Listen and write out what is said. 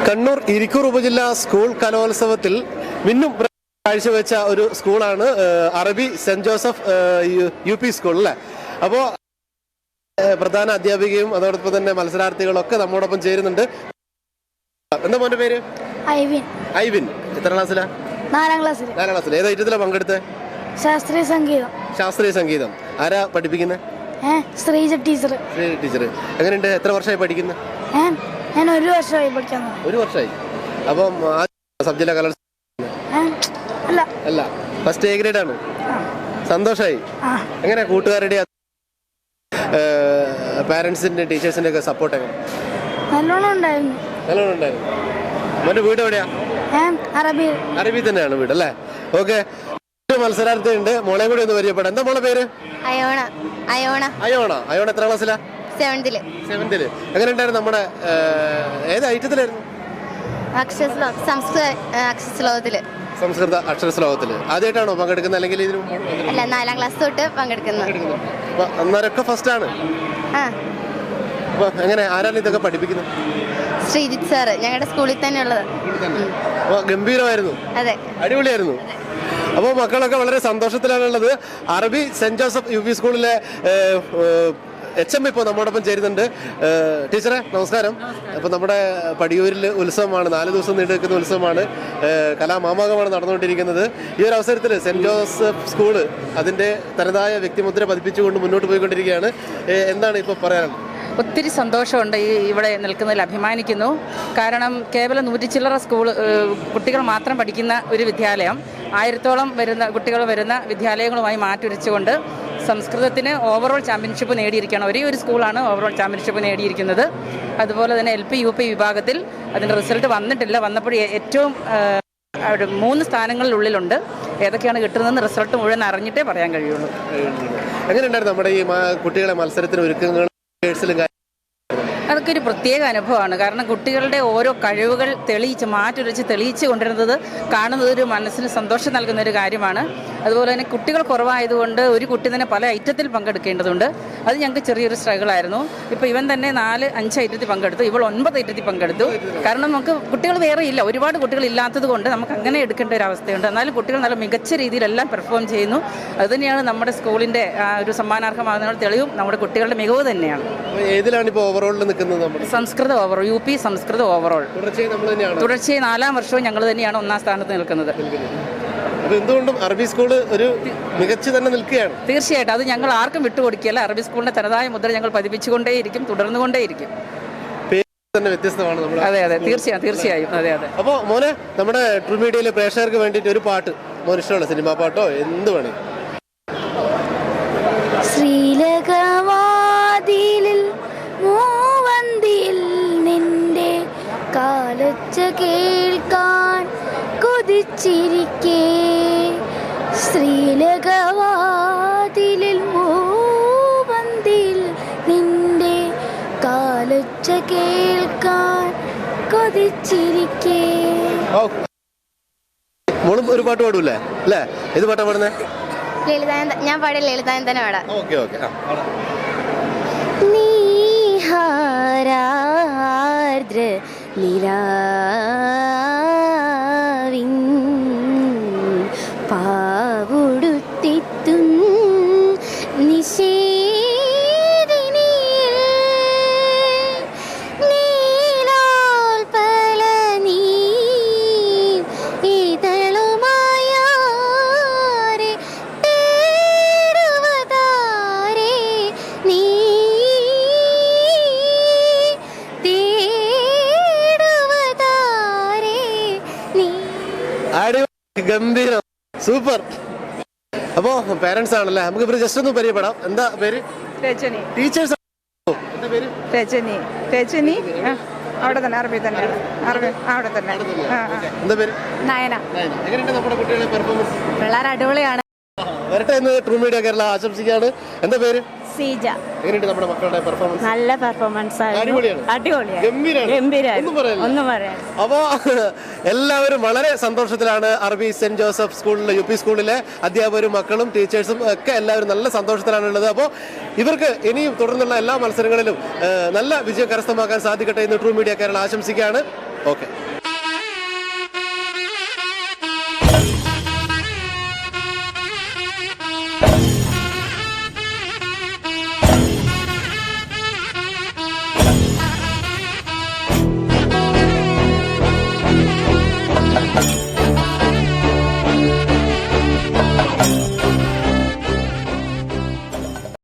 കണ്ണൂർ ഇരിക്കൂർ ഉപജില്ലാ സ്കൂൾ കലോത്സവത്തിൽ മിന്നും കാഴ്ചവെച്ച ഒരു സ്കൂളാണ് അറബി saint Joseph U P school അല്ലേ. അപ്പോൾ പ്രധാന അധ്യാപികയും അതോടൊപ്പം തന്നെ മത്സരാർത്ഥികളൊക്കെ നമ്മോടൊപ്പം ചേരുന്നുണ്ട്. എന്താ മോന്റെ പേര്? ഐവിൻ. ഐവിൻ എത്ര ക്ലാസ്സിലാ? 4ാം ക്ലാസ്സിൽ. 4ാം ക്ലാസ്സിൽ. ഏതാ ഐറ്റത്തിലാ പങ്കെടുത്തത്? ശാസ്ത്രീയ സംഗീതം. ശാസ്ത്രീയ സംഗീതം. ആരാ പഠിപ്പിക്കുന്നത്? ശ്രീജ ടീച്ചർ. ടീച്ചർ. എങ്ങനെയുണ്ട്? എത്ര വർഷമായി പഠിക്കുന്നത്? ഞാൻ 1 വർഷമായി പഠിക്കാൻ. 1 വർഷമായി. അപ്പം സബ്ജില്ല കലോത്സവം അല്ല, ഫസ്റ്റ് എ ഗ്രേഡ് ആണ്. സന്തോഷമായി. എങ്ങനെ കൂട്ടുകാരുടെ പാരന്റ്സിന്റെ ടീച്ചേഴ്സിന്റെ ഒക്കെ സപ്പോർട്ട് എങ്ങനെ? നല്ലോണം ഉണ്ടായിരുന്നു. മോന്റെ വീട് എവിടെയാ? അറബി തന്നെയാണ് വീട് അല്ലേ. ഓക്കെ. മത്സരാർത്ഥി ഉണ്ട്, മോളെ കൂടി ഒന്ന് പരിചയപ്പെടാം. എന്താ മോളെ പേര്? അയോണ. എത്ര ക്ലാസ്സിലാ? 7th. എങ്ങനെ ഉണ്ടായിരുന്നു? നമ്മുടെ ഏത് ഐറ്റത്തിലായിരുന്നു? സംസ്കൃത അക്ഷരശ്ലോകത്തില് ആദ്യമായിട്ടാണോ പങ്കെടുക്കുന്നത്? അല്ലെങ്കിൽ ഇതിന് 4ാം ക്ലാസ് തൊട്ട് പങ്കെടുക്കുന്നത്. അന്നേരമൊക്കെ ഫസ്റ്റ് ആണ്. അപ്പൊ എങ്ങനെ, ആരാണ് ഇതൊക്കെ പഠിപ്പിക്കുന്നത്? ശ്രീജിത്ത് സാറ്, ഞങ്ങളുടെ സ്കൂളിൽ തന്നെ ഉള്ളത്. ഗംഭീരമായിരുന്നു. അതെ, അടിപൊളിയായിരുന്നു. അപ്പോൾ മക്കളൊക്കെ വളരെ സന്തോഷത്തിലാണുള്ളത്. അറബി സെന്റ് ജോസഫ് യു പി സ്കൂളിലെ HM ഇപ്പോൾ നമ്മോടൊപ്പം ചേരുന്നുണ്ട്. ടീച്ചറെ നമസ്കാരം. അപ്പോൾ നമ്മുടെ പടിയൂരിൽ ഉത്സവമാണ്, 4 ദിവസം നീണ്ടു നിൽക്കുന്ന ഉത്സവമാണ്, കലാമാമാകമാണ് നടന്നുകൊണ്ടിരിക്കുന്നത്. ഈ ഒരു അവസരത്തിൽ സെന്റ് ജോസഫ് സ്കൂള് അതിൻ്റെ തനതായ വ്യക്തിമുദ്ര പതിപ്പിച്ചുകൊണ്ട് മുന്നോട്ട് പോയിക്കൊണ്ടിരിക്കുകയാണ്. എന്താണ് ഇപ്പോൾ പറയാനുള്ളത്? ഒത്തിരി സന്തോഷമുണ്ട് ഇവിടെ നിൽക്കുന്നതിൽ, അഭിമാനിക്കുന്നു. കാരണം കേവലം 100 ചില്ലറ കുട്ടികൾ മാത്രം പഠിക്കുന്ന ഒരു വിദ്യാലയം 1000-ഓളം വരുന്ന കുട്ടികൾ വരുന്ന വിദ്യാലയങ്ങളുമായി മാറ്റുരച്ചുകൊണ്ട് സംസ്കൃതത്തിന് ഓവറോൾ ചാമ്പ്യൻഷിപ്പ് നേടിയിരിക്കുകയാണ്. ഒരേ ഒരു സ്കൂളാണ് ഓവറോൾ ചാമ്പ്യൻഷിപ്പ് നേടിയിരിക്കുന്നത്. അതുപോലെ തന്നെ LP UP വിഭാഗത്തിൽ അതിൻ്റെ റിസൾട്ട് വന്നിട്ടില്ല. വന്നപ്പോൾ ഏറ്റവും 3 സ്ഥാനങ്ങളിലുള്ളിലുണ്ട്. ഏതൊക്കെയാണ് കിട്ടുന്നതെന്ന് റിസൾട്ട് മുഴുവൻ അറിഞ്ഞിട്ടേ പറയാൻ കഴിയുള്ളൂ. എങ്ങനെയുണ്ടായിരുന്നു നമ്മുടെ ഈ കുട്ടികളെ മത്സരത്തിന് ഒരുക്കങ്ങൾ? അതൊക്കെ ഒരു പ്രത്യേക അനുഭവമാണ്. കാരണം കുട്ടികളുടെ ഓരോ കഴിവുകൾ മാറ്റുരച്ച് തെളിയിച്ച് കൊണ്ടിരുന്നത് കാണുന്നത് ഒരു മനസ്സിന് സന്തോഷം നൽകുന്ന ഒരു കാര്യമാണ്. അതുപോലെ തന്നെ കുട്ടികൾ കുറവായതുകൊണ്ട് ഒരു കുട്ടി തന്നെ പല ഐറ്റത്തിൽ പങ്കെടുക്കേണ്ടതുണ്ട്. അത് ഞങ്ങൾക്ക് ചെറിയൊരു സ്ട്രഗിളായിരുന്നു. ഇപ്പോൾ ഇവൻ തന്നെ 4-5 ഐറ്റത്തിൽ പങ്കെടുത്തു, ഇവൾ 9 ഐറ്റത്തിൽ പങ്കെടുത്തു. കാരണം നമുക്ക് കുട്ടികൾ വേറെ ഇല്ല, ഒരുപാട് കുട്ടികൾ ഇല്ലാത്തത് കൊണ്ട് നമുക്ക് അങ്ങനെ എടുക്കേണ്ട ഒരു അവസ്ഥയുണ്ട്. എന്നാലും കുട്ടികൾ നല്ല മികച്ച രീതിയിലെല്ലാം പെർഫോം ചെയ്യുന്നു. അതുതന്നെയാണ് നമ്മുടെ സ്കൂളിൻ്റെ ഒരു സമ്മാനാർഹമാകുന്ന തെളിവും നമ്മുടെ കുട്ടികളുടെ മികവ് തന്നെയാണ്. ഏതിലാണ് ഇപ്പോൾ ഓവറോളിൽ നിൽക്കുന്നത്? സംസ്കൃത ഓവറോൾ, UP സംസ്കൃത ഓവറോൾ തുടർച്ചയായി 4ാം വർഷവും ഞങ്ങൾ തന്നെയാണ് 1ാം സ്ഥാനത്ത് നിൽക്കുന്നത്. എന്തുകൊണ്ടും അറബി സ്കൂള് ഒരു മികച്ചു തന്നെ നിൽക്കുകയാണ്. തീർച്ചയായിട്ടും അത് ഞങ്ങൾ ആർക്കും വിട്ടുകൊടുക്കുകയല്ല. അറബി സ്കൂളിന്റെ തനതായ മുദ്ര ഞങ്ങൾ പതിപ്പിച്ചുകൊണ്ടേയിരിക്കും, തുടർന്നുകൊണ്ടേയിരിക്കും. വ്യത്യസ്തമാണ്. അതെ, തീർച്ചയായും. അതെ. അപ്പോൾ മോനെ, നമ്മുടെ ട്രൂ മീഡിയയിലെ പ്രേക്ഷകർക്ക് വേണ്ടിയിട്ട് ഒരു പാട്ട്, മോൻ ഇഷ്ടമുള്ള സിനിമാ പാട്ടോ എന്ത് വേണേ? ശ്രീലകവാതിലിൽ മൂവന്തിയിൽ നിന്റെ കാലൊച്ച കേൾക്കാൻ കൊതിച്ചിരിക്കേ, ശ്രീലകവാതിലിൽ മൂവന്തിയിൽ നിന്റെ കാലൊച്ച കേൾക്കാൻ കൊതിച്ചിരിക്കേ. മോളും ഒരു പാട്ട് പാടൂല്ലേ അല്ലേ? ഏത് പാട്ടാ പാടുന്നേ? ഞാൻ പാടിയ ലളിതാനന്ദന പാടാം. ഓക്കെ. നീഹാരാർദ്ര നിലാവിൻ പാവുടുത്തിത്തും ഗംഭീരം, സൂപ്പർ. അപ്പോ പേരൻസ് ആണല്ലേ, നമുക്ക് ഇവര് ജസ്റ്റ് ഒന്ന് പരിചയപ്പെടാം. എന്താ പേര്? രജനി. ടീച്ചേഴ്സ്. എന്താ പേര്? രജനി. അവിടെ തന്നെ, അറബി തന്നെ, അവിടെ തന്നെ. എന്താ പേര്? നയന. എങ്ങനെയുണ്ട് നമ്മുടെ കുട്ടികളുടെ പെർഫോമൻസ്? വളരെ അടിപൊളിയാണ്. വരട്ടെ എന്ന് ട്രൂ മീഡിയ കേരള ആശംസിക്കുകയാണ്. എന്താ പേര്? സീജ. എങ്ങനെയുണ്ട് നമ്മുടെ മക്കളുടെ പെർഫോമൻസ്? നല്ല പെർഫോമൻസ് ആയിരുന്നു. ഒന്നും പറയാൻ. അപ്പോ എല്ലാവരും വളരെ സന്തോഷത്തിലാണ്. അറബി സെന്റ് ജോസഫ് സ്കൂളിലെ UP സ്കൂളിലെ അധ്യാപകരും മക്കളും ടീച്ചേഴ്സും ഒക്കെ എല്ലാവരും നല്ല സന്തോഷത്തിലാണുള്ളത്. അപ്പോൾ ഇവർക്ക് ഇനിയും തുടർന്നുള്ള എല്ലാ മത്സരങ്ങളിലും നല്ല വിജയം കരസ്ഥമാക്കാൻ സാധിക്കട്ടെ എന്ന് ട്രൂ മീഡിയ കേരള ആശംസിക്കുകയാണ്. ഓക്കെ.